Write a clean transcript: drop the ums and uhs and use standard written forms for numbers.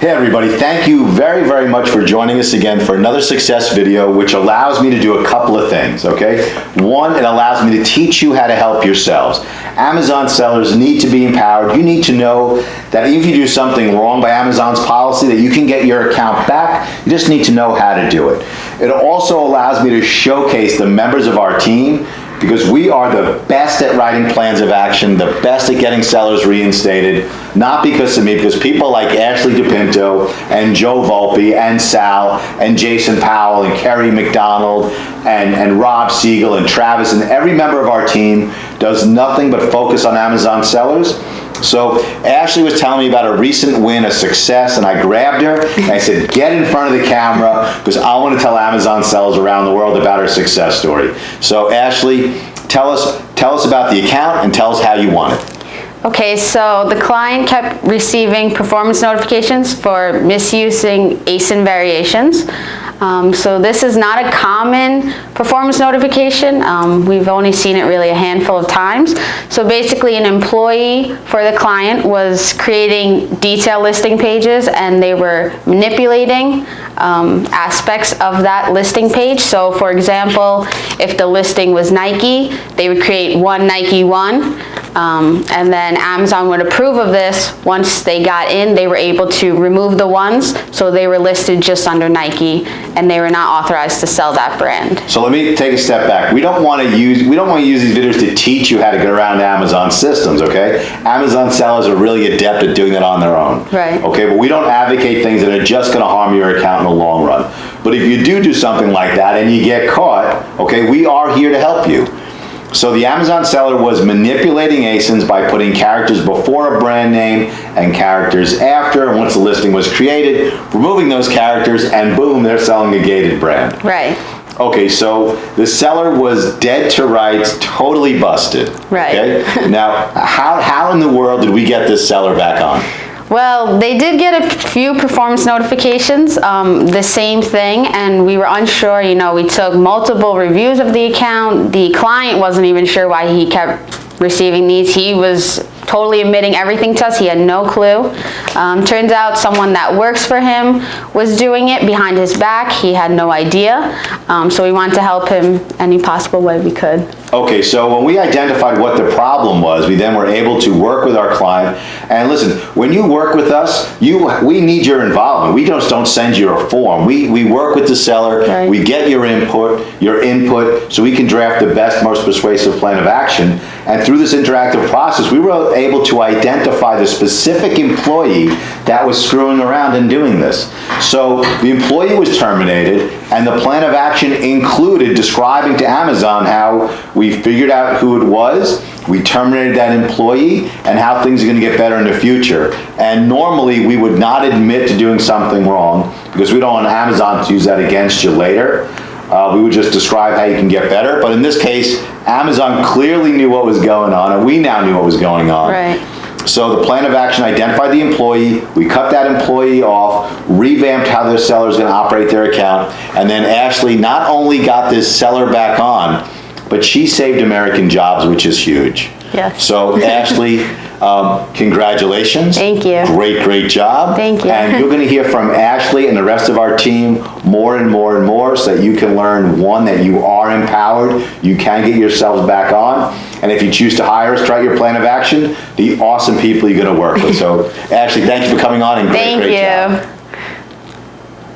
Hey everybody, thank you very, very much for joining us again for another success video, which allows me to do a couple of things, okay? One, it allows me to teach you how to help yourselves. Amazon sellers need to be empowered. You need to know that if you do something wrong by Amazon's policy, that you can get your account back. You just need to know how to do it. It also allows me to showcase the members of our team, because we are the best at writing plans of action, the best at getting sellers reinstated, not because of me, because people like Ashley Dipinto and Joe Volpe and Sal and Jason Powell and Kerry McDonald and Rob Siegel and Travis and every member of our team does nothing but focus on Amazon sellers. So Ashley was telling me about a recent win, a success, and I grabbed her and I said, get in front of the camera because I want to tell Amazon sellers around the world about her success story. So Ashley, tell us about the account and tell us how you won it. Okay, so the client kept receiving performance notifications for misusing ASIN variations. So this is not a common performance notification. We've only seen it really a handful of times. So basically an employee for the client was creating detailed listing pages and they were manipulating aspects of that listing page. So for example, if the listing was Nike, they would create one Nike one. And then Amazon would approve of this. Once they got in, they were able to remove the ones, so they were listed just under Nike, and they were not authorized to sell that brand. So let me take a step back. We don't want to use these videos to teach you how to get around Amazon systems, okay? Amazon sellers are really adept at doing that on their own. Right. Okay, but we don't advocate things that are just going to harm your account in the long run. But if you do something like that and you get caught, okay, we are here to help you. So the Amazon seller was manipulating ASINs by putting characters before a brand name and characters after, and once the listing was created, removing those characters, and boom, they're selling a gated brand. Right. Okay, so the seller was dead to rights, totally busted. Right. Okay? Now, how in the world did we get this seller back on? Well, they did get a few performance notifications, the same thing, and we were unsure. You know, we took multiple reviews of the account. The client wasn't even sure why he kept receiving these. He was totally admitting everything to us. He had no clue. Turns out someone that works for him was doing it behind his back. He had no idea. So we wanted to help him any possible way we could. Okay, so when we identified what the problem was, we then were able to work with our client. And listen, when you work with us, we need your involvement. We just don't send you a form. We work with the seller, right. We get your input, so we can draft the best, most persuasive plan of action. And through this interactive process, we were able to identify the specific employee that was screwing around and doing this. So the employee was terminated, and the plan of action included describing to Amazon how we figured out who it was, we terminated that employee, and how things are going to get better in the future. And normally we would not admit to doing something wrong because we don't want Amazon to use that against you later. We would just describe how you can get better. But in this case, Amazon clearly knew what was going on, and we now knew what was going on. Right. So the plan of action identified the employee, we cut that employee off, revamped how the seller is going to operate their account, and then Ashley not only got this seller back on, but she saved American jobs, which is huge. Yes. So Ashley, congratulations. Thank you. Great job. Thank you. And you're going to hear from Ashley and the rest of our team more and more so that you can learn, one, that you are empowered, you can get yourselves back on, and if you choose to hire us, try your plan of action, the awesome people you're going to work with. So Ashley, thank you for coming on and great job. Thank you.